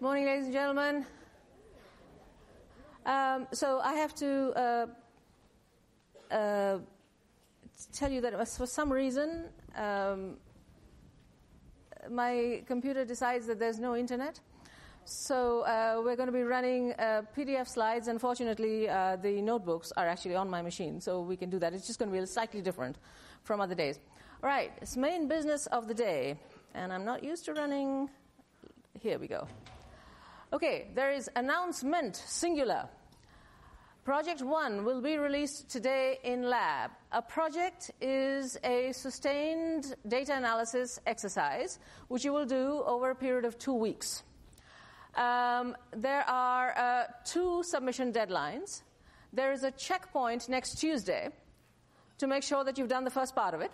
Morning, ladies and gentlemen. So I have to tell you that for some reason my computer decides that there's no internet. So we're going to be running PDF slides. Unfortunately, the notebooks are actually on my machine, so we can do that. It's just going to be slightly different from other days. All right, it's main business of the day. And I'm not used to running. Here we go. Okay, there is announcement, singular. Project 1 will be released today in lab. A project is a sustained data analysis exercise, which you will do over a period of 2 weeks. There are 2 submission deadlines. There is a checkpoint next Tuesday to make sure that you've done the first part of it.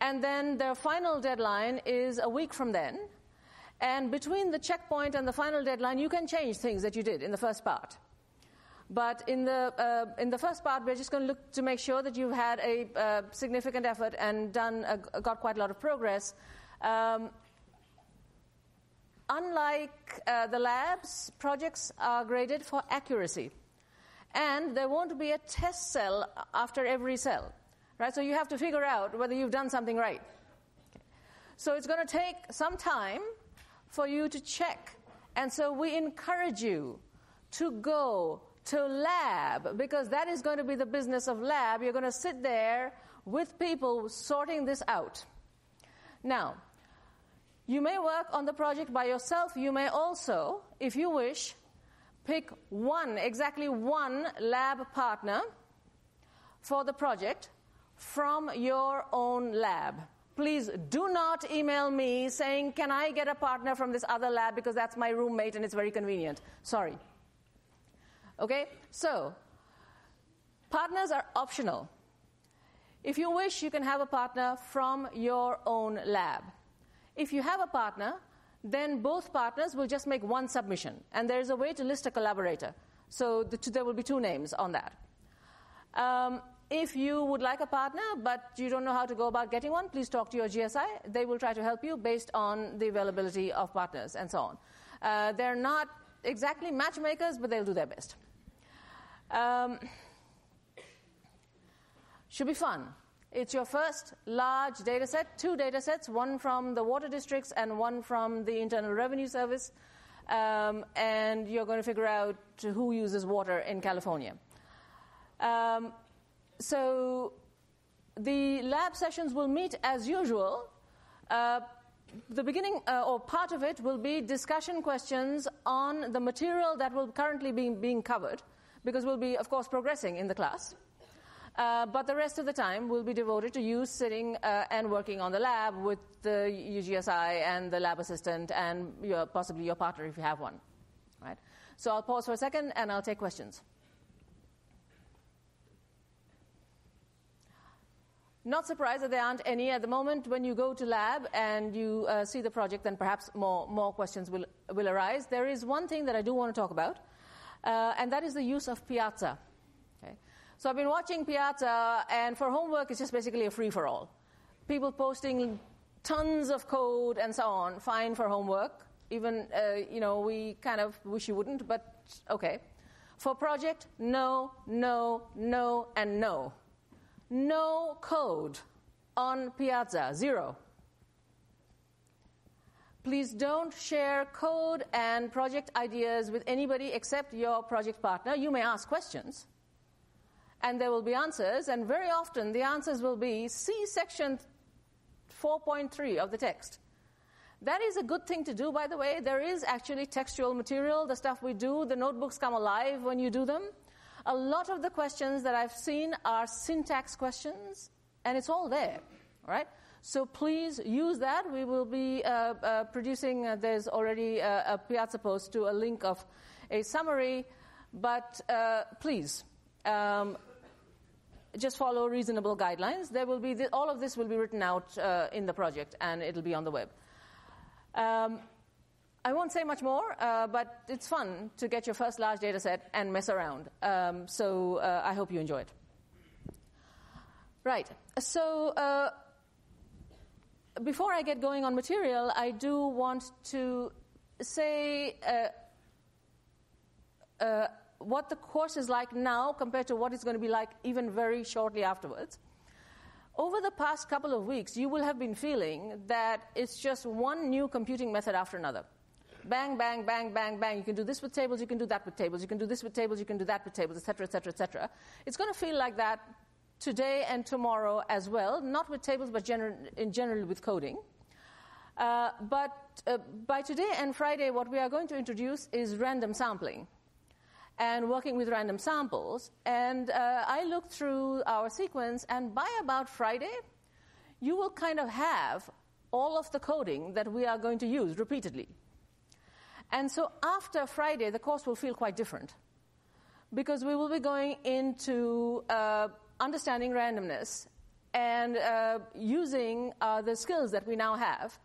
And then the final deadline is a week from then. And between the checkpoint and the final deadline, you can change things that you did in the first part. But in the first part, we're just going to look to make sure that you've had a significant effort and got quite a lot of progress. Unlike the labs, projects are graded for accuracy. And there won't be a test cell after every cell. Right? So you have to figure out whether you've done something right. Okay. So it's going to take some time for you to check. And so we encourage you to go to lab, because that is going to be the business of lab. You're going to sit there with people sorting this out. Now, you may work on the project by yourself. You may also, if you wish, pick exactly one lab partner for the project from your own lab. Please do not email me saying, can I get a partner from this other lab because that's my roommate and it's very convenient. Sorry. Okay? So, partners are optional. If you wish, you can have a partner from your own lab. If you have a partner, then both partners will just make one submission. And there is a way to list a collaborator. So there will be 2 names on that. If you would like a partner, but you don't know how to go about getting one, please talk to your GSI. They will try to help you based on the availability of partners and so on. They're not exactly matchmakers, but they'll do their best. Should be fun. It's your first large data set, 2 data sets, one from the water districts and one from the Internal Revenue Service. And you're going to figure out who uses water in California. So the lab sessions will meet as usual. The beginning or part of it will be discussion questions on the material that will currently be being covered, because we'll be, of course, progressing in the class. But the rest of the time will be devoted to you sitting and working on the lab with the UGSI and the lab assistant and possibly your partner if you have one. Right? So I'll pause for a second and I'll take questions. Not surprised that there aren't any at the moment. When you go to lab and you see the project, then perhaps more questions will arise. There is one thing that I do want to talk about, and that is the use of Piazza. Okay? So I've been watching Piazza, and for homework, it's just basically a free-for-all. People posting tons of code and so on, fine for homework. Even, we kind of wish you wouldn't, but okay. For project, no, and no. No code on Piazza, 0. Please don't share code and project ideas with anybody except your project partner. You may ask questions, and there will be answers, and very often the answers will be, see section 4.3 of the text. That is a good thing to do, by the way. There is actually textual material, the stuff we do. The notebooks come alive when you do them. A lot of the questions that I've seen are syntax questions, and it's all there, all right? So please use that. We will be producing, there's already a Piazza post to a link of a summary, but please, just follow reasonable guidelines. There will be all of this will be written out in the project, and it'll be on the web. I won't say much more, but it's fun to get your first large data set and mess around. So I hope you enjoy it. Right. So before I get going on material, I do want to say what the course is like now compared to what it's going to be like even very shortly afterwards. Over the past couple of weeks, you will have been feeling that it's just one new computing method after another. Bang, bang, bang, bang, bang. You can do this with tables, you can do that with tables, you can do this with tables, you can do that with tables, etc., etc., etc. It's going to feel like that today and tomorrow as well, not with tables, but in general with coding. But by today and Friday, what we are going to introduce is random sampling and working with random samples. And I looked through our sequence, and by about Friday, you will kind of have all of the coding that we are going to use repeatedly. And so after Friday, the course will feel quite different, because we will be going into understanding randomness and using the skills that we now have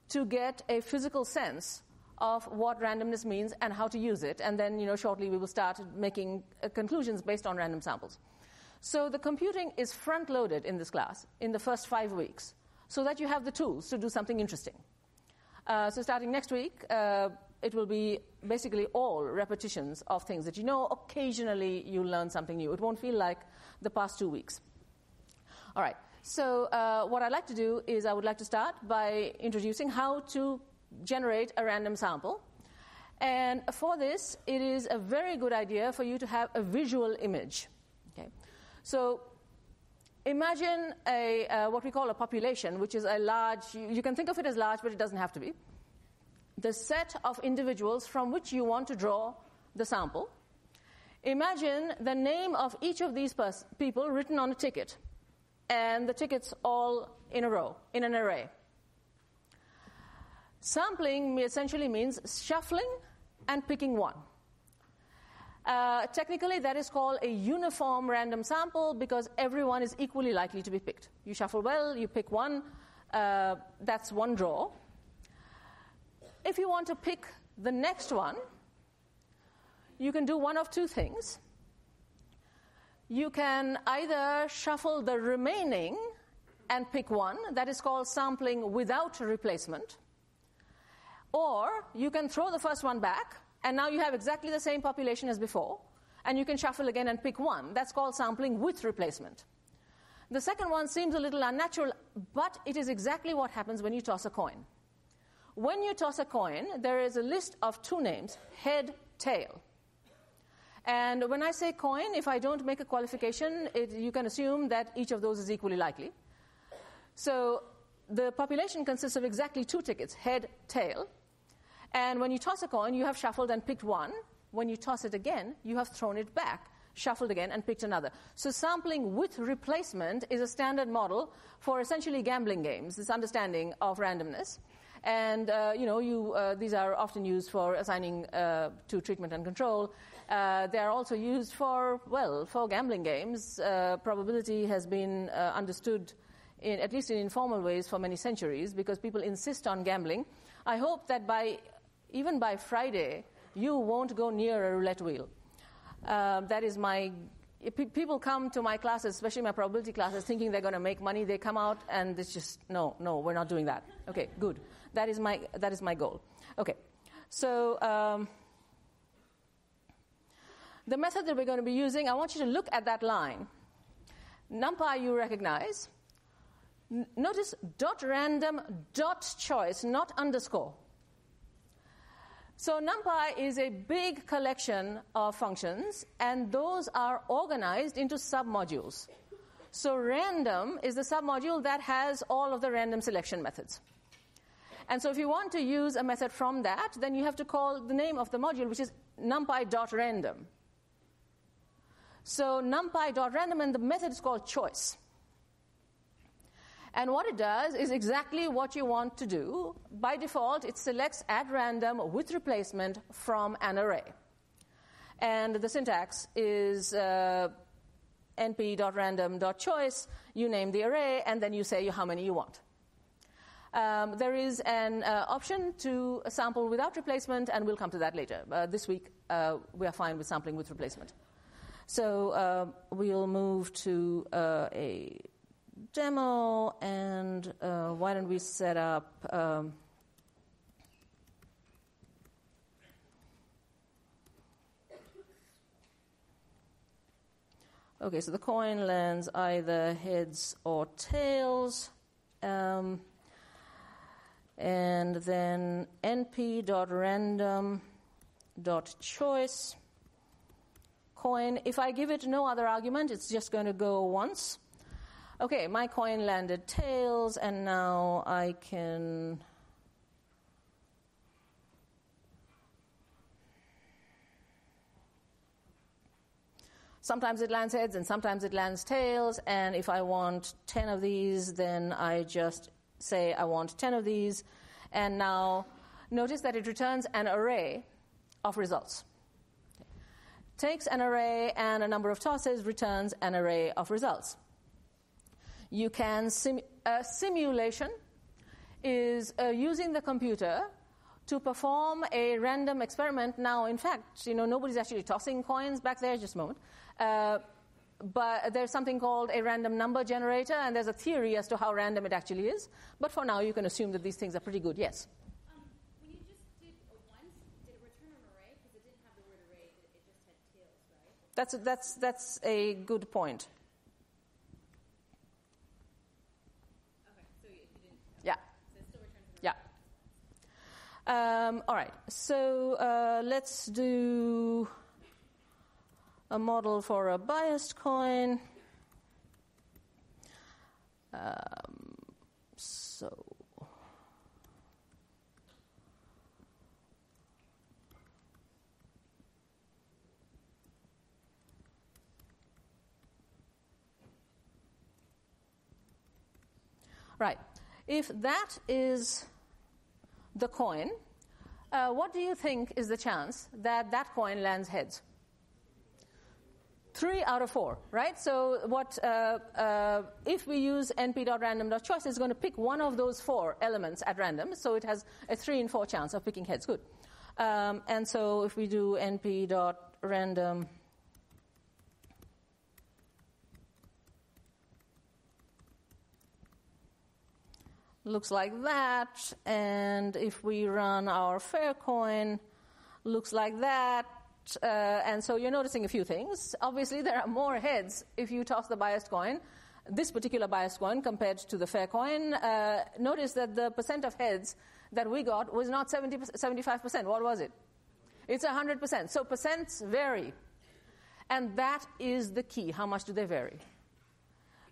to get a physical sense of what randomness means and how to use it. And then, shortly we will start making conclusions based on random samples. So the computing is front-loaded in this class in the first 5 weeks, so that you have the tools to do something interesting. So starting next week, it will be basically all repetitions of things that you know. Occasionally you learn something new. It won't feel like the past 2 weeks. All right. So what I'd like to do is I would like to start by introducing how to generate a random sample. And for this, it is a very good idea for you to have a visual image. Okay. So imagine what we call a population, which is a large, you can think of it as large, but it doesn't have to be, the set of individuals from which you want to draw the sample. Imagine the name of each of these people written on a ticket, and the tickets all in a row, in an array. Sampling essentially means shuffling and picking one. Technically, that is called a uniform random sample because everyone is equally likely to be picked. You shuffle well, you pick one, that's one draw. If you want to pick the next one, you can do one of two things. You can either shuffle the remaining and pick one, that is called sampling without replacement, or you can throw the first one back, and now you have exactly the same population as before, and you can shuffle again and pick one. That's called sampling with replacement. The second one seems a little unnatural, but it is exactly what happens when you toss a coin. When you toss a coin, there is a list of two names, head, tail. And when I say coin, if I don't make a qualification, you can assume that each of those is equally likely. So the population consists of exactly two tickets, head, tail. And when you toss a coin, you have shuffled and picked one. When you toss it again, you have thrown it back, shuffled again, and picked another. So sampling with replacement is a standard model for essentially gambling games, this understanding of randomness. And, these are often used for assigning to treatment and control. They are also used for gambling games. Probability has been understood, at least in informal ways, for many centuries because people insist on gambling. I hope that even by Friday, you won't go near a roulette wheel. That is people come to my classes, especially my probability classes, thinking they're going to make money. They come out and it's just, no, we're not doing that. Okay, good. That is my goal. Okay, so the method that we're going to be using, I want you to look at that line. NumPy you recognize. Notice .random .choice, not underscore. So NumPy is a big collection of functions, and those are organized into submodules. So random is the submodule that has all of the random selection methods. And so if you want to use a method from that, then you have to call the name of the module, which is numpy.random. So numpy.random, and the method is called choice. And what it does is exactly what you want to do. By default, it selects at random with replacement from an array. And the syntax is np.random.choice. You name the array, and then you say how many you want. There is an option to sample without replacement, and we'll come to that later. This week, we are fine with sampling with replacement. So we'll move to a demo, and why don't we set up Okay, so the coin lands either heads or tails. And then np.random.choice coin. If I give it no other argument, it's just going to go once. Okay, my coin landed tails, and now I can... Sometimes it lands heads and sometimes it lands tails, and if I want 10 of these, then I just say I want 10 of these, and now notice that it returns an array of results. Takes an array and a number of tosses, returns an array of results. You can simulation is using the computer to perform a random experiment. Now, in fact, nobody's actually tossing coins back there. Just a moment. But there's something called a random number generator, and there's a theory as to how random it actually is. But for now, you can assume that these things are pretty good. Yes? When you just did once, did it return an array? Because it didn't have the word array, it just had tails, right? That's a good point. Okay, so you didn't... Yeah. So it still returns an array. Yeah. All right, so let's do a model for a biased coin. Right. If that is the coin, what do you think is the chance that that coin lands heads? 3 out of 4, right? So if we use np.random.choice, it's going to pick one of those 4 elements at random, so it has a 3 in 4 chance of picking heads. Good. And so if we do np.random, looks like that, and if we run our fair coin, looks like that. And so you're noticing a few things. Obviously, there are more heads if you toss the biased coin, this particular biased coin compared to the fair coin. Notice that the percent of heads that we got was not 75%. What was it? It's 100%. So percents vary. And that is the key. How much do they vary?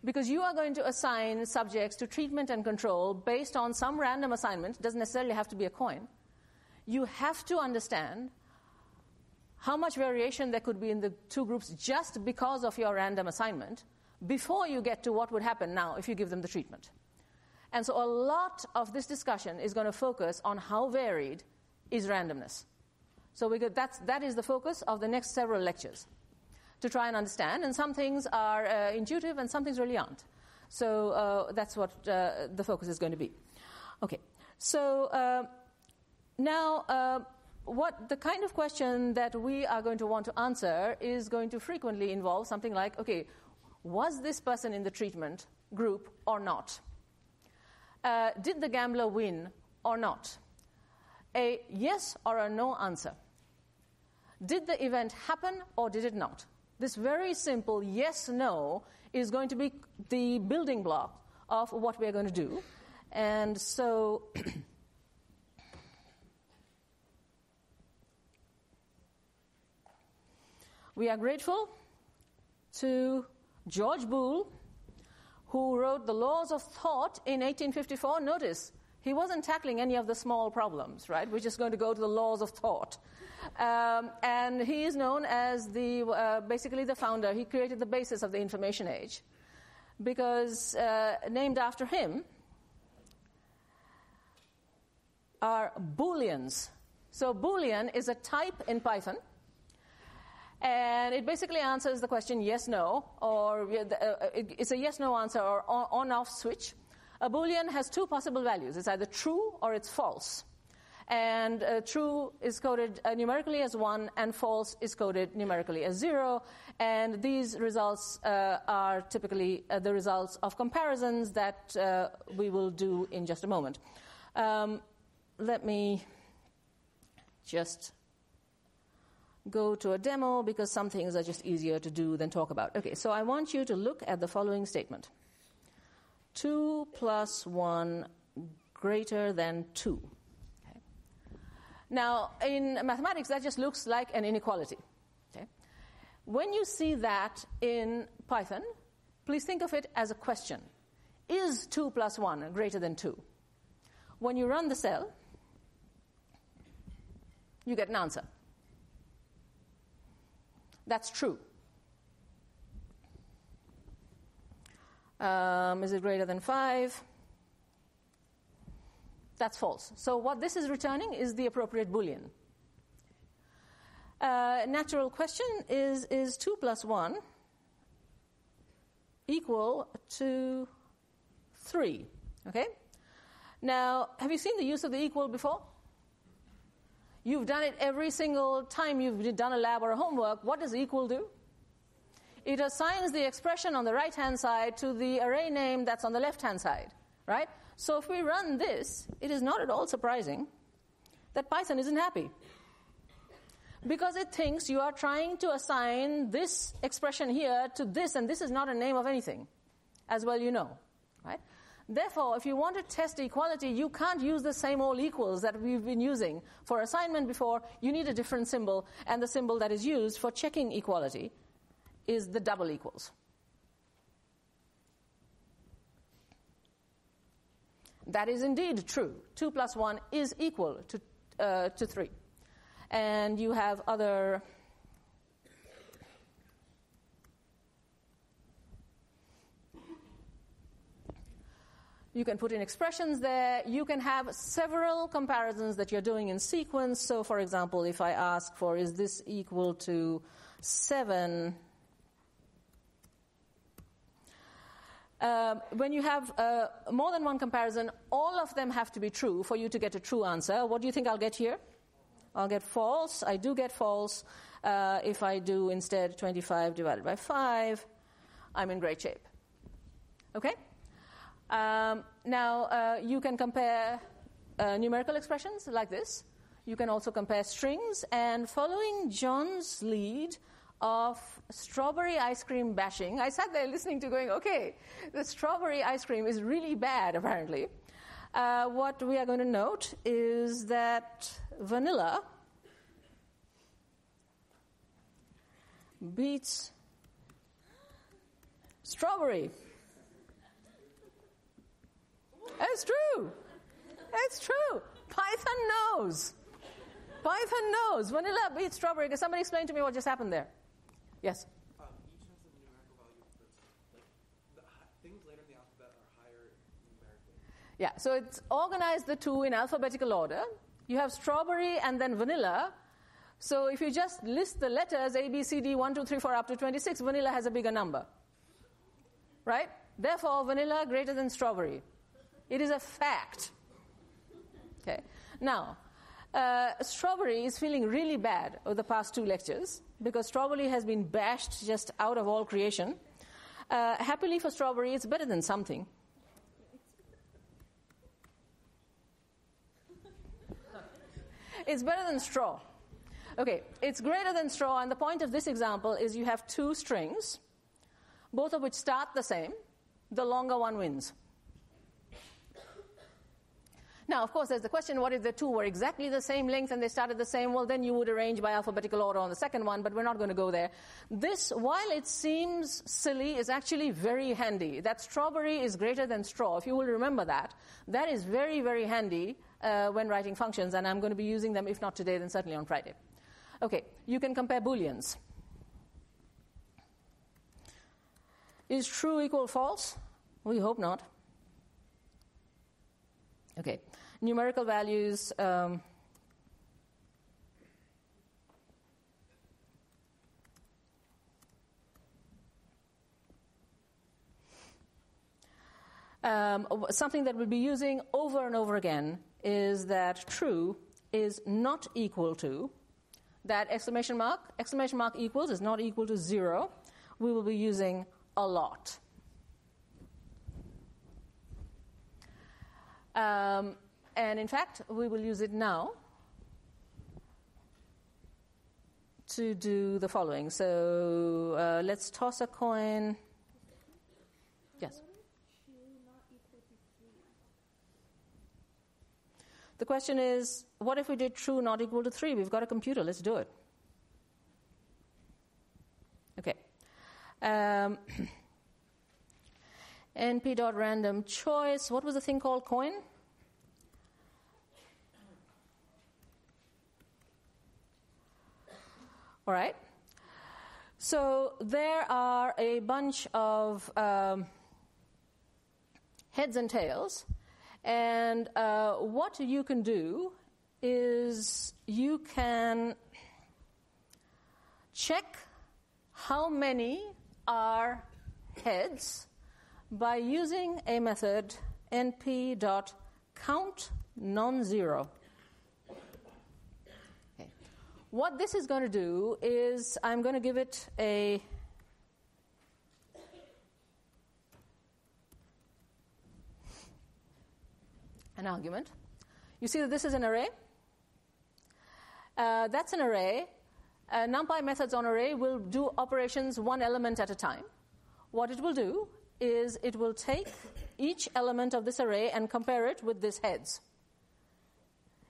Because you are going to assign subjects to treatment and control based on some random assignment. It doesn't necessarily have to be a coin. You have to understand how much variation there could be in the two groups just because of your random assignment before you get to what would happen now if you give them the treatment. And so a lot of this discussion is going to focus on how varied is randomness. So that is the focus of the next several lectures, to try and understand. And some things are intuitive and some things really aren't. So that's what the focus is going to be. Okay, so now what the kind of question that we are going to want to answer is going to frequently involve something like, okay, was this person in the treatment group or not? Did the gambler win or not? A yes or a no answer. Did the event happen or did it not? This very simple yes-no is going to be the building block of what we're going to do. And so we are grateful to George Boole, who wrote The Laws of Thought in 1854. Notice, he wasn't tackling any of the small problems, right? We're just going to go to the laws of thought. And he is known as basically the founder. He created the basis of the information age because named after him are Booleans. So Boolean is a type in Python. And it basically answers the question yes, no, or it's a yes-no answer or on-off switch. A Boolean has 2 possible values. It's either true or it's false. And true is coded numerically as 1, and false is coded numerically as 0. And these results are typically the results of comparisons that we will do in just a moment. Let me just go to a demo because some things are just easier to do than talk about. Okay, so I want you to look at the following statement. 2 plus 1 greater than 2. Okay. Now, in mathematics, that just looks like an inequality. Okay. When you see that in Python, please think of it as a question. Is 2 plus 1 greater than 2? When you run the cell, you get an answer. That's true. Is it greater than 5? That's false. So what this is returning is the appropriate Boolean. Natural question is 2 plus 1 equal to 3? Okay? Now, have you seen the use of the equal before? You've done it every single time you've done a lab or a homework. What does equal do? It assigns the expression on the right-hand side to the array name that's on the left-hand side, right? So if we run this, it is not at all surprising that Python isn't happy, because it thinks you are trying to assign this expression here to this, and this is not a name of anything, as well you know, right? Therefore, if you want to test equality, you can't use the same old equals that we've been using for assignment before. You need a different symbol, and the symbol that is used for checking equality is the double equals. That is indeed true. 2 plus 1 is equal to 3. And you have other... You can put in expressions there. You can have several comparisons that you're doing in sequence. So, for example, if I ask for, is this equal to 7? When you have more than one comparison, all of them have to be true for you to get a true answer. What do you think I'll get here? I'll get false. I do get false. If I do instead 25 divided by 5, I'm in great shape. Okay? Now, you can compare numerical expressions like this. You can also compare strings. And following John's lead of strawberry ice cream bashing, I sat there listening to going, okay, the strawberry ice cream is really bad, apparently. What we are going to note is that vanilla beats strawberry. It's true. It's true. Python knows. Python knows. Vanilla beats strawberry. Can somebody explain to me what just happened there? Yes? Each has a numerical value that's like things later in the alphabet are higher numerically. Yeah, so it's organized the two in alphabetical order. You have strawberry and then vanilla. So if you just list the letters A, B, C, D, 1, 2, 3, 4, up to 26, vanilla has a bigger number. Right? Therefore, vanilla greater than strawberry. It is a fact. Okay. Now, strawberry is feeling really bad over the past 2 lectures because strawberry has been bashed just out of all creation. Happily for strawberry, it's better than something. It's better than straw. Okay, it's greater than straw, and the point of this example is you have 2 strings, both of which start the same. The longer one wins. Now, of course, there's the question, what if the 2 were exactly the same length and they started the same? Well, then you would arrange by alphabetical order on the second one, but we're not going to go there. This, while it seems silly, is actually very handy. That strawberry is greater than straw. If you will remember that, that is very, very handy when writing functions, and I'm going to be using them, if not today, then certainly on Friday. Okay, you can compare Booleans. Is true equal false? We hope not. Okay, numerical values. Something that we'll be using over and over again is that true is not equal to that exclamation mark equals is not equal to 0. We will be using a lot. And in fact, we will use it now. to do the following. So let's toss a coin. Yes. The question is, what if we did true not equal to 3? We've got a computer. Let's do it. Okay. np.random choice. What was the thing called coin? All right. So there are a bunch of heads and tails. And what you can do is you can check how many are heads by using a method np.countNonZero. Okay. What this is going to do is I'm going to give it an argument. You see that this is an array. That's an array. NumPy methods on array will do operations one element at a time. What it will do is it will take each element of this array and compare it with this heads.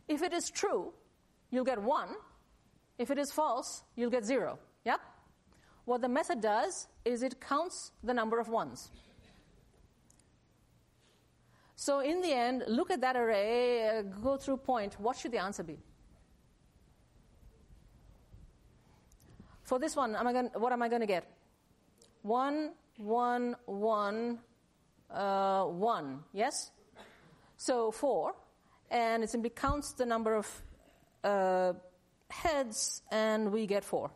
If it is true, you'll get 1. If it is false, you'll get 0. Yep? What the method does is it counts the number of ones. So in the end, look at that array, go through point. What should the answer be? For this one, what am I going to get? 1, 1, 1, 1. Yes? So 4. And it simply counts the number of heads, and we get 4.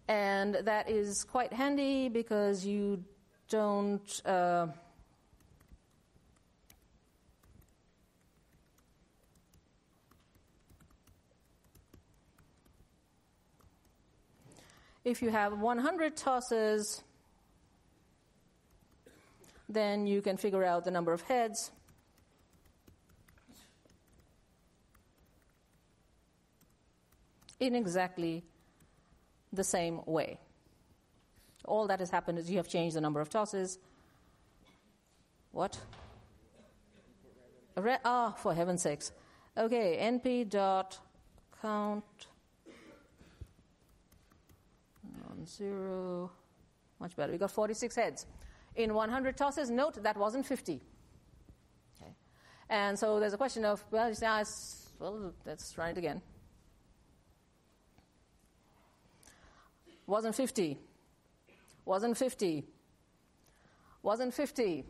And that is quite handy because you don't if you have 100 tosses, then you can figure out the number of heads. In exactly the same way. All that has happened is you have changed the number of tosses. What? For heaven's sakes. Okay, np.count non-zero. Much better. We got 46 heads. In 100 tosses, note that wasn't 50. Okay. And so there's a question of, let's try it again. Wasn't 50. Wasn't 50. Wasn't 50.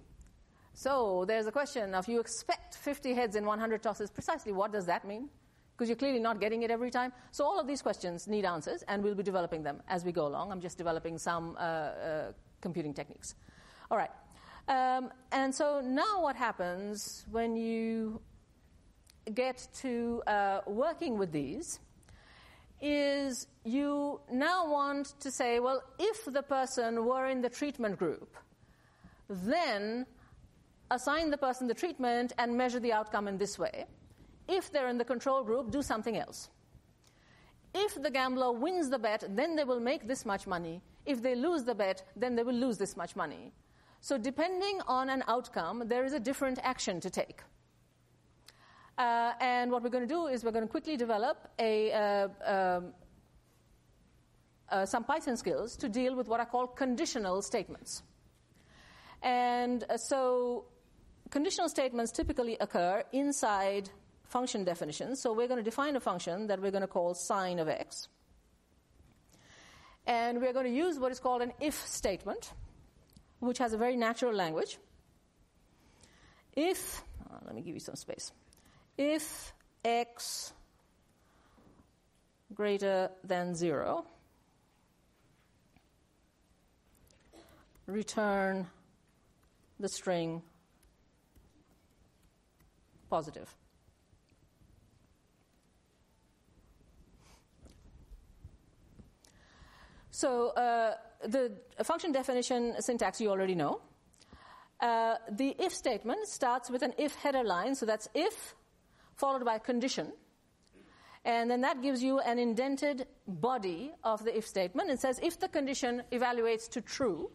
So there's a question of you expect 50 heads in 100 tosses. Precisely what does that mean? Because you're clearly not getting it every time. So all of these questions need answers, and we'll be developing them as we go along. I'm just developing some computing techniques. All right. And so now what happens when you get to working with these is you now want to say, well, if the person were in the treatment group, then assign the person the treatment and measure the outcome in this way. If they're in the control group, do something else. If the gambler wins the bet, then they will make this much money. If they lose the bet, then they will lose this much money. So depending on an outcome, there is a different action to take. And what we're going to do is we're going to quickly develop some Python skills to deal with what are called conditional statements. And so conditional statements typically occur inside function definitions. So we're going to define a function that we're going to call sine of x. And we're going to use what is called an if statement, which has a very natural language. If, let me give you some space. If x greater than 0, return the string positive. So the function definition syntax you already know. The if statement starts with an if header line, so that's if followed by a condition. And then that gives you an indented body of the if statement. It says if the condition evaluates to true,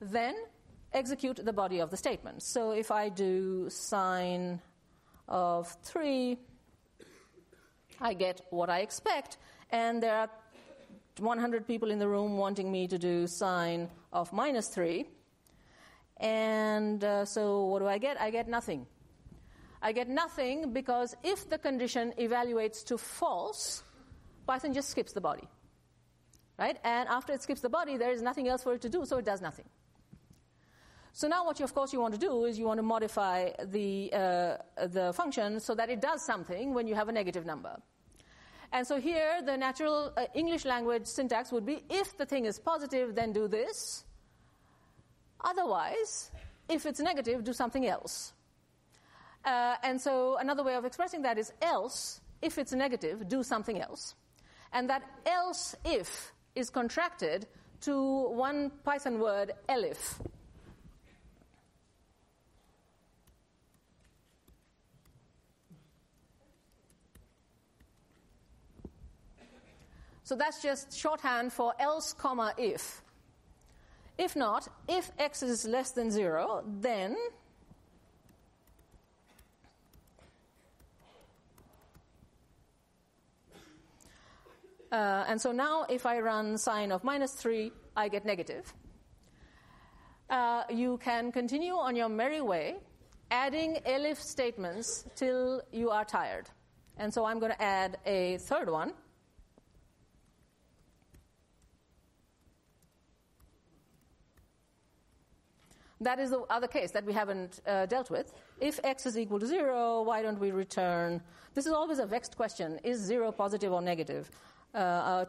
then execute the body of the statement. So if I do sine of 3, I get what I expect, and there are 100 people in the room wanting me to do sine of minus 3. And so what do I get? I get nothing. I get nothing because if the condition evaluates to false, Python just skips the body, right? And after it skips the body, there is nothing else for it to do, so it does nothing. So now what you want to do is you want to modify the function so that it does something when you have a negative number. And so here the natural English language syntax would be if the thing is positive, then do this. Otherwise, if it's negative, do something else. And so another way of expressing that is else, if it's negative, do something else. And that else if is contracted to one Python word, elif. So that's just shorthand for else, comma, if. If not, if x is less than 0, then and so now if I run sine of minus 3, I get negative. You can continue on your merry way, adding elif statements till you are tired. And so I'm going to add a third one. That is the other case that we haven't dealt with. If x is equal to 0, why don't we return? This is always a vexed question. Is 0 positive or negative?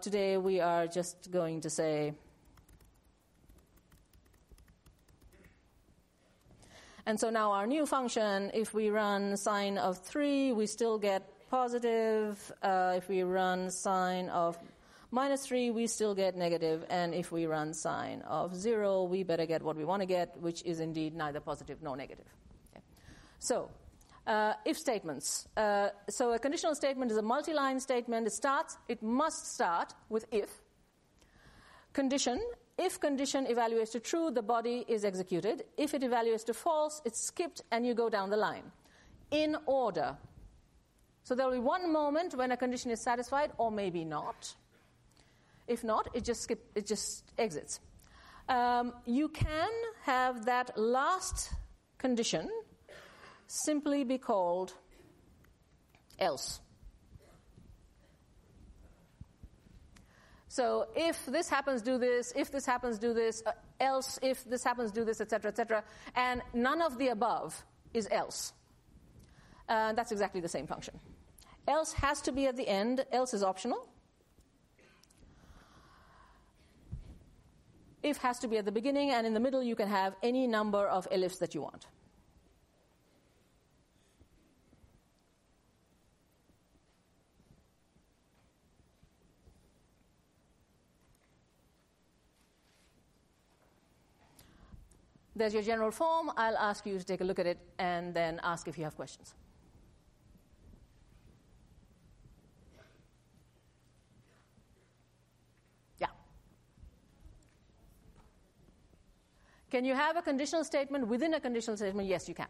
Today we are just going to say, and so now our new function, if we run sine of 3, we still get positive. If we run sine of minus 3, we still get negative. And if we run sine of 0, we better get what we want to get, which is indeed neither positive nor negative. Okay. So, if statements. So a conditional statement is a multi-line statement. It must start with if. Condition. If condition evaluates to true, the body is executed. If it evaluates to false, it's skipped and you go down the line. In order. So there will be one moment when a condition is satisfied or maybe not. If not, it just exits. You can have that last condition simply be called else. So if this happens, do this. If this happens, do this. Else, if this happens, do this, etc., etc. And none of the above is else. That's exactly the same function. Else has to be at the end. Else is optional. If has to be at the beginning, and in the middle you can have any number of elifs that you want. There's your general form. I'll ask you to take a look at it and then ask if you have questions. Yeah. Can you have a conditional statement within a conditional statement? Yes, you can.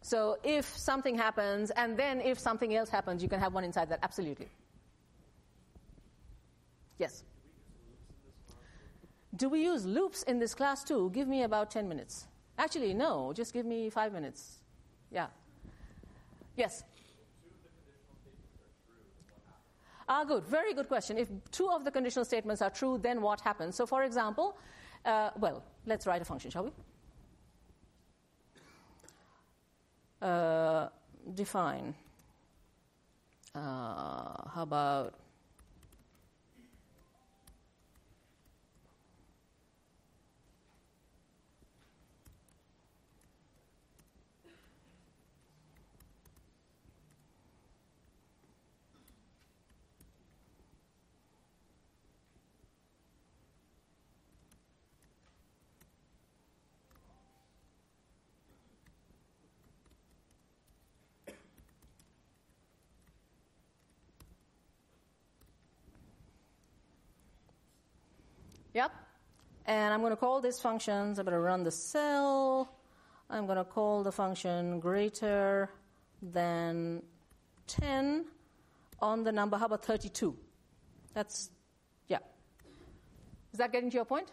So if something happens and then if something else happens, you can have one inside that. Absolutely. Yes. Do we use loops in this class too? Give me about 10 minutes. Actually, no, just give me 5 minutes. Yeah. Yes? Good. Very good question. If 2 of the conditional statements are true, then what happens? So, for example, let's write a function, shall we? Define. How about... Yep. And I'm going to call this function, so I'm going to run the cell. I'm going to call the function greater than 10 on the number, how about 32? That's, yeah. Is that getting to your point?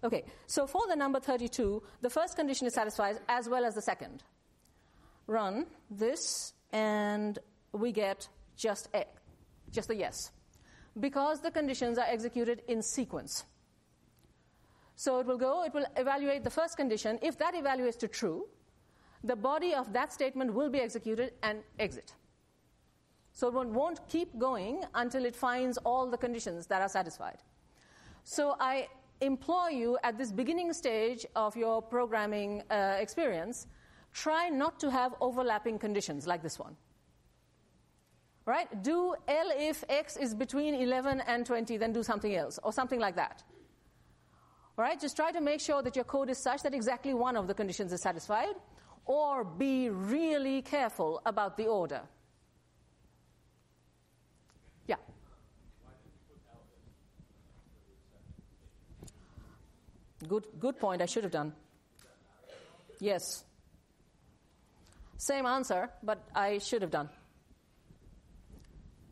Okay, so for the number 32, the first condition is satisfied as well as the second. Run this, and we get just a yes, because the conditions are executed in sequence. So it will evaluate the first condition. If that evaluates to true, the body of that statement will be executed and exit. So it won't keep going until it finds all the conditions that are satisfied. So I implore you at this beginning stage of your programming experience, try not to have overlapping conditions like this one. Right? Do L if X is between 11 and 20, then do something else, or something like that. All right? Just try to make sure that your code is such that exactly one of the conditions is satisfied, or be really careful about the order. Yeah? Good point. I should have done. Yes. Same answer, but I should have done.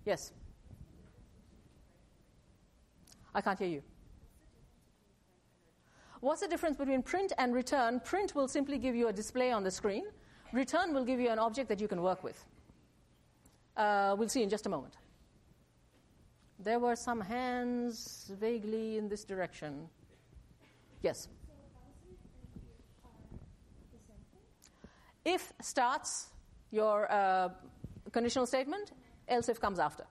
Yes. I can't hear you. What's the difference between print and return? Print will simply give you a display on the screen. Return will give you an object that you can work with. We'll see in just a moment. There were some hands vaguely in this direction. Yes? If starts your conditional statement, else if comes after.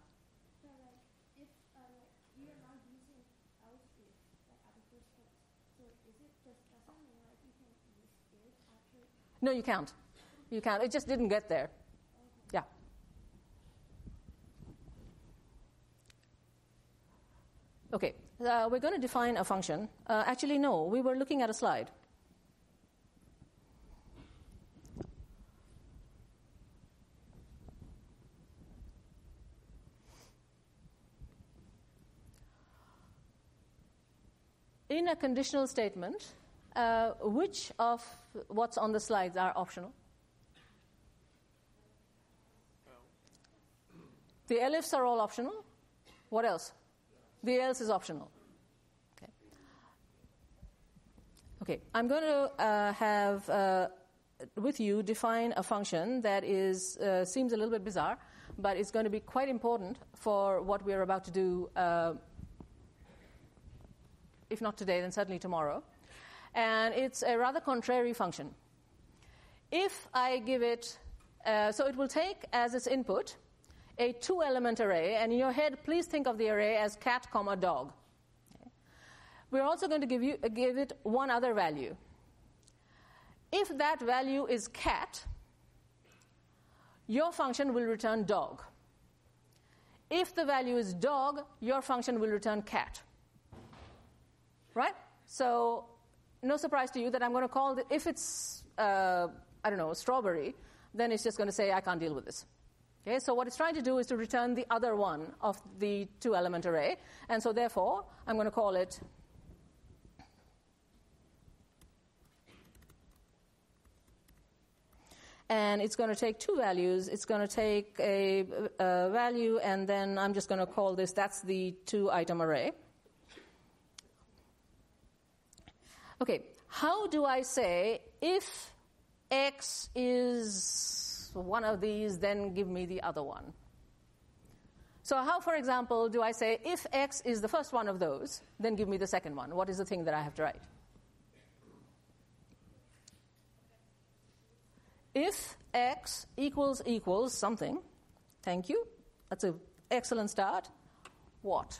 No, you can't. You can't. It just didn't get there. Yeah. Okay. We're going to define a function. Actually, no. We were looking at a slide. In a conditional statement, which of what's on the slides are optional? The elifs are all optional. What else? The else is optional. Okay. I'm going to have with you define a function that seems a little bit bizarre, but it's going to be quite important for what we're about to do. If not today, then certainly tomorrow. And it's a rather contrary function. If I give it, so it will take as its input a 2-element array, and in your head, please think of the array as cat, comma, dog. Okay. We're also going to give it one other value. If that value is cat, your function will return dog. If the value is dog, your function will return cat. Right? So, no surprise to you that I'm going to call it, if it's, strawberry, then it's just going to say, I can't deal with this. Okay, so what it's trying to do is to return the other one of the 2-element array. And so, therefore, I'm going to call it and it's going to take two values. It's going to take a value, and then I'm just going to call this, that's the 2-item array. Okay, how do I say if X is one of these, then give me the other one? So how, for example, do I say if X is the first one of those, then give me the second one? What is the thing that I have to write? If X equals something, thank you, that's an excellent start, what?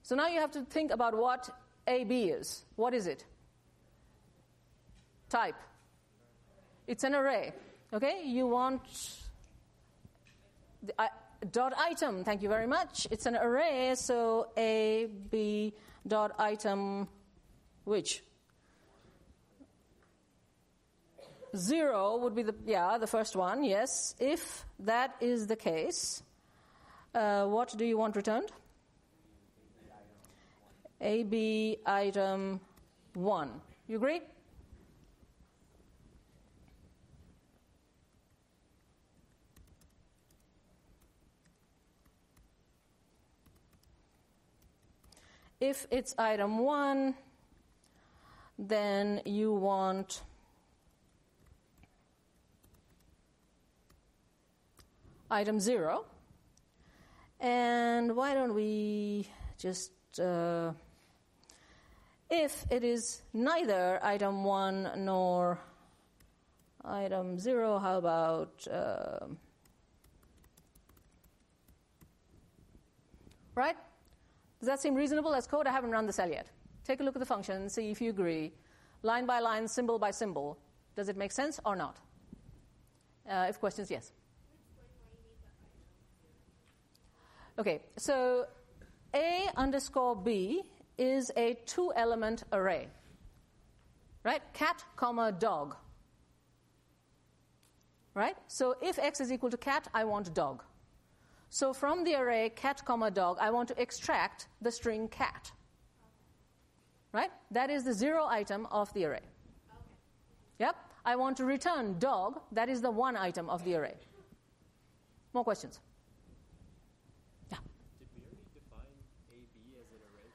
So now you have to think about what AB is. What is it? Type. It's an array. Okay? You want the dot item. Thank you very much. It's an array, so AB dot item which? 0 would be the first one, yes. If that is the case, what do you want returned? AB item 1. You agree? If it's item 1, then you want item 0. And why don't we just, if it is neither item 1 nor item 0, how about, right? Does that seem reasonable as code? I haven't run the cell yet. Take a look at the function, see if you agree. Line by line, symbol by symbol. Does it make sense or not? If questions, yes. Okay, so A underscore B is a 2-element array. Right? Cat, comma, dog. Right? So if X is equal to cat, I want dog. So from the array cat, comma, dog, I want to extract the string cat. Right? That is the 0 item of the array. Yep. I want to return dog. That is the 1 item of the array. More questions? Yeah. Did we already define AB as an array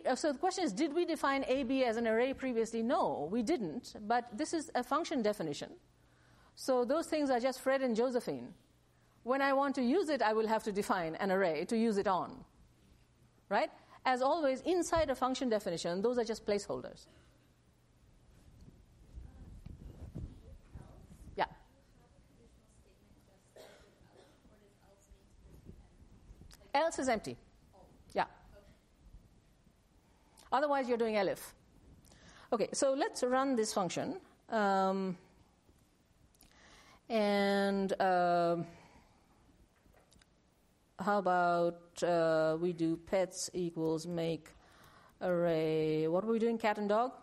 previously? So the question is, did we define AB as an array previously? No, we didn't. But this is a function definition. So those things are just Fred and Josephine. When I want to use it, I will have to define an array to use it on. Right? As always, inside a function definition, those are just placeholders. Yeah. Else is empty. Yeah. Otherwise, you're doing elif. Okay, so let's run this function. How about we do pets equals make array. What were we doing, cat and dog?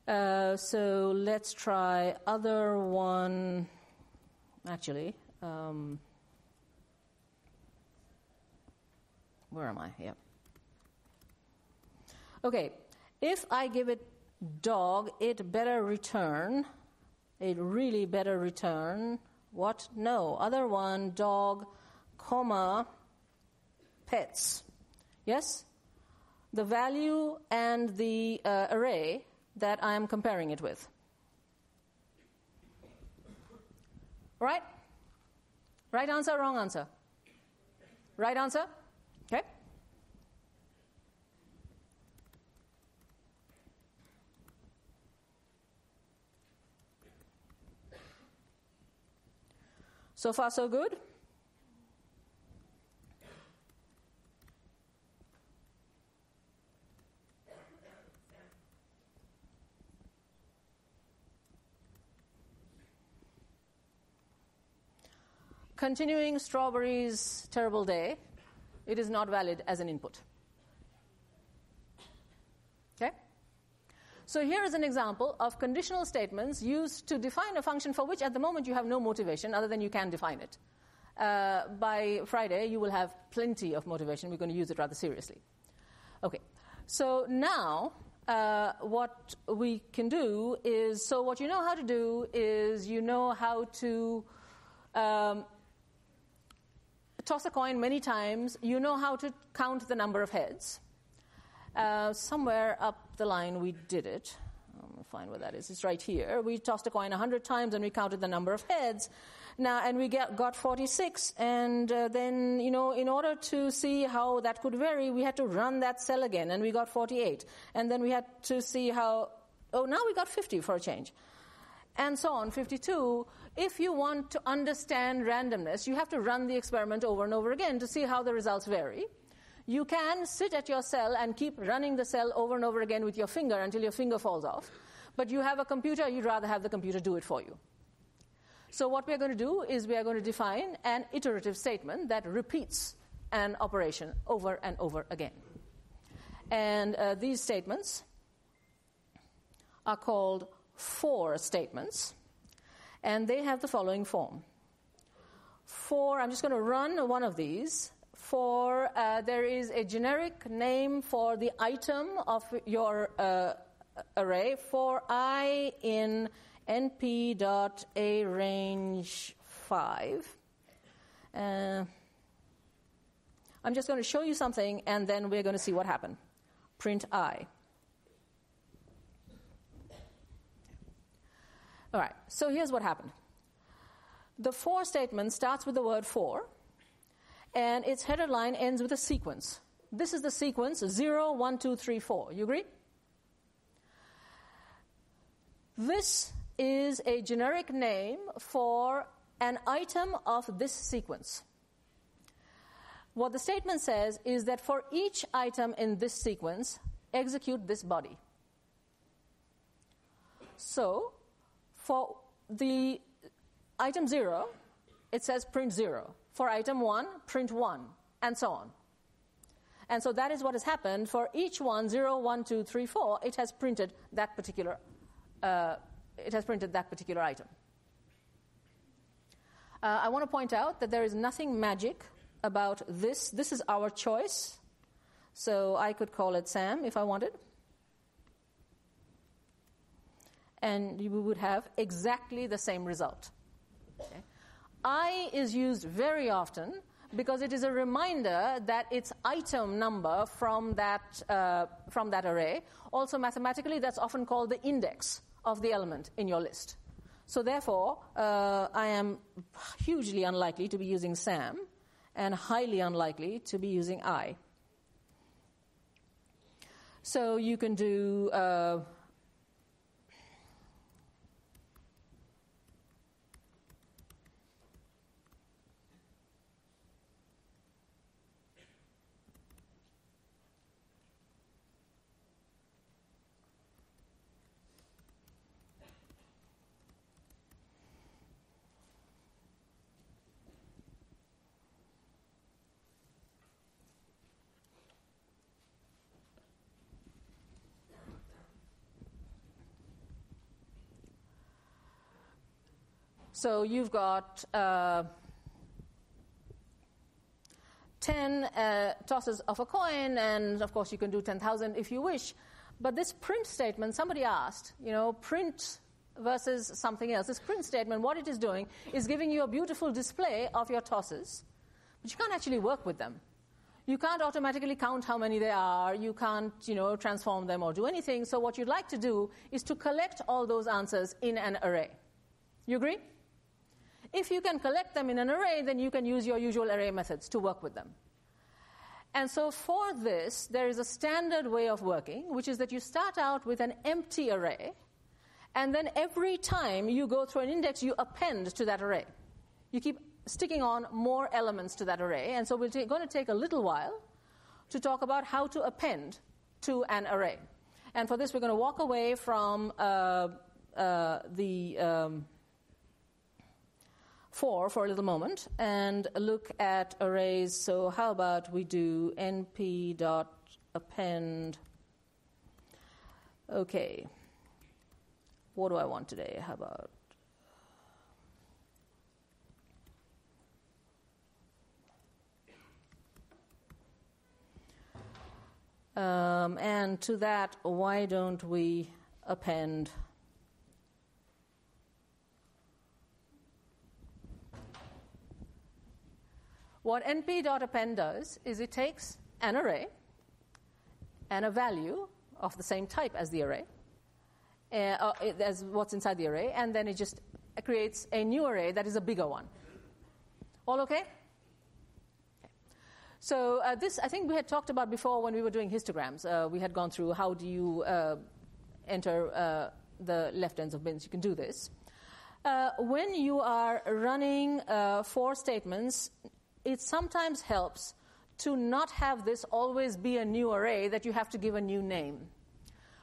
So let's try other one. Actually, where am I? Yeah. Okay, if I give it dog, it better return. It really better return what? No. Other one, dog, comma, pets. Yes? The value and the array that I'm comparing it with. Right? Right answer, wrong answer? Right answer? Okay. So far, so good? Continuing strawberries' terrible day, it is not valid as an input. Okay? So here is an example of conditional statements used to define a function for which at the moment you have no motivation other than you can define it. By Friday, you will have plenty of motivation. We're going to use it rather seriously. Okay. So now what we can do is, so what you know how to do is you know how to toss a coin many times. You know how to count the number of heads. Somewhere up the line we did it. I'm going to find where that is. It's right here. We tossed a coin 100 times and we counted the number of heads. Now, and we got 46. And then, in order to see how that could vary, we had to run that cell again, and we got 48. And then we had to see how, now we got 50 for a change. And so on, 52. If you want to understand randomness, you have to run the experiment over and over again to see how the results vary. You can sit at your cell and keep running the cell over and over again with your finger until your finger falls off. But you have a computer, you'd rather have the computer do it for you. So what we're going to do is we are going to define an iterative statement that repeats an operation over and over again. And these statements are called for statements. And they have the following form. I'm just going to run one of these. There is a generic name for the item of your array for I in np.arange5. I'm just going to show you something, and then we're going to see what happened. Print I. All right, so here's what happened. The for statement starts with the word for, and its header line ends with a sequence. This is the sequence 0, 1, 2, 3, 4. You agree? This is a generic name for an item of this sequence. What the statement says is that for each item in this sequence, execute this body. So, for the item 0, it says print 0. For item 1, print 1, and so on. And so that is what has happened. For each one, 0, 1, 2, 3, 4, it has printed that particular item. I want to point out that there is nothing magic about this. This is our choice. So I could call it Sam if I wanted. And we would have exactly the same result. Okay. I is used very often because it is a reminder that its item number from that array. Also mathematically, that's often called the index of the element in your list. So therefore, I am hugely unlikely to be using Sam and highly unlikely to be using I. So you can do so you've got 10 tosses of a coin, and of course you can do 10,000 if you wish. But this print statement, somebody asked, print versus something else. This print statement, what it is doing is giving you a beautiful display of your tosses, but you can't actually work with them. You can't automatically count how many there are. You can't, transform them or do anything. So what you'd like to do is to collect all those answers in an array. You agree? If you can collect them in an array, then you can use your usual array methods to work with them. And so for this, there is a standard way of working, which is that you start out with an empty array, and then every time you go through an index, you append to that array. You keep sticking on more elements to that array, and so we're going to take a little while to talk about how to append to an array. And for this, we're going to walk away from for a little moment and look at arrays. So how about we do np.append. Okay. What do I want today? How about and to that, why don't we append what np.append does is it takes an array and a value of the same type as the array, as what's inside the array, and then it just creates a new array that is a bigger one. All okay? So this, I think we had talked about before when we were doing histograms. We had gone through how do you enter the left ends of bins. You can do this. When you are running for statements, it sometimes helps to not have this always be a new array that you have to give a new name.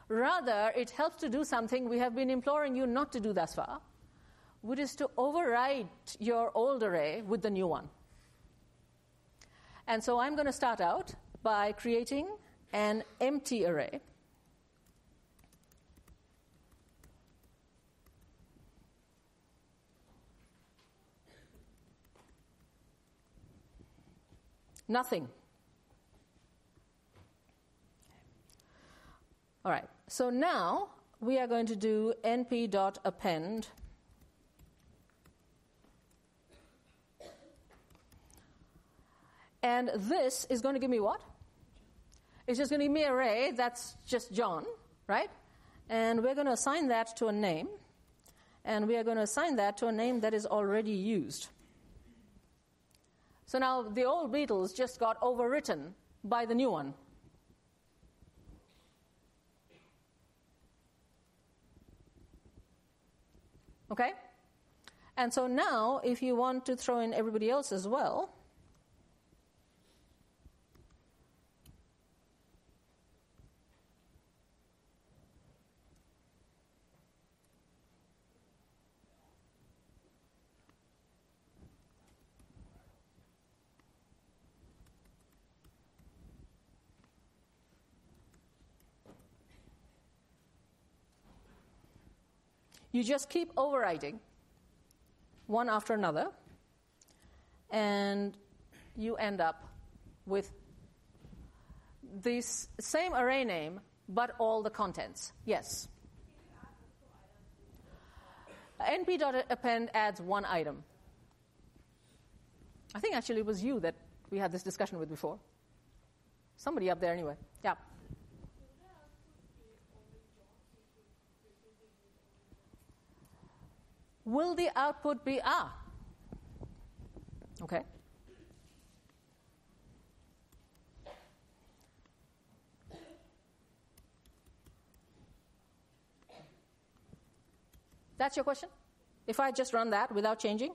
Rather, it helps to do something we have been imploring you not to do thus far, which is to overwrite your old array with the new one. And so I'm going to start out by creating an empty array. Nothing. All right. So now we are going to do np.append. And this is going to give me what? It's just going to give me an array that's just John, right? And we're going to assign that to a name. And we are going to assign that to a name that is already used. So now the old Beatles just got overwritten by the new one. Okay? And so now, if you want to throw in everybody else as well, you just keep overwriting one after another, and you end up with this same array name, but all the contents. Yes? np.append adds one item. I think actually it was you that we had this discussion with before. Somebody up there anyway. Yeah. Will the output be Okay. That's your question? If I just run that without changing?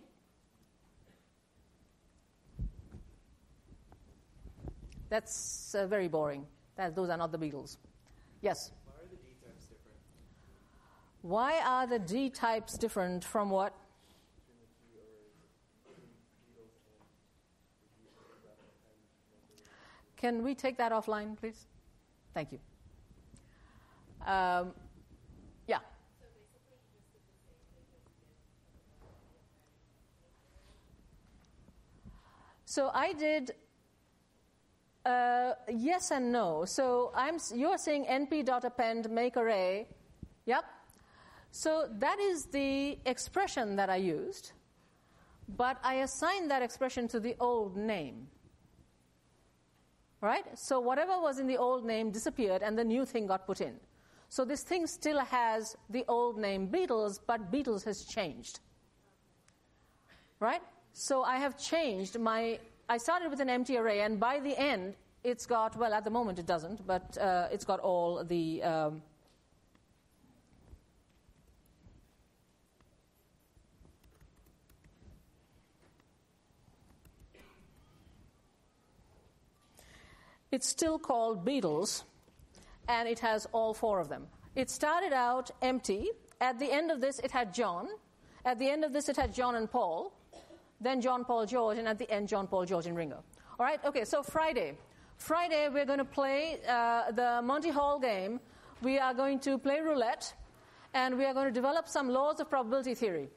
That's very boring. Those are not the Beatles. Yes? Why are the D types different from what? Can we take that offline, please? Thank you. Yeah. So I did yes and no. So you're saying np.append make array. Yep. So that is the expression that I used, but I assigned that expression to the old name. Right? So whatever was in the old name disappeared and the new thing got put in. So this thing still has the old name Beatles, but Beatles has changed. Right? So I have changed I started with an empty array, and by the end it's got, well, at the moment it doesn't, but it's got all the it's still called Beatles, and it has all four of them. It started out empty. At the end of this, it had John. At the end of this, it had John and Paul. Then John, Paul, George, and at the end, John, Paul, George, and Ringo. All right? Okay, so Friday. Friday, we're going to play the Monty Hall game. We are going to play roulette, and we are going to develop some laws of probability theory.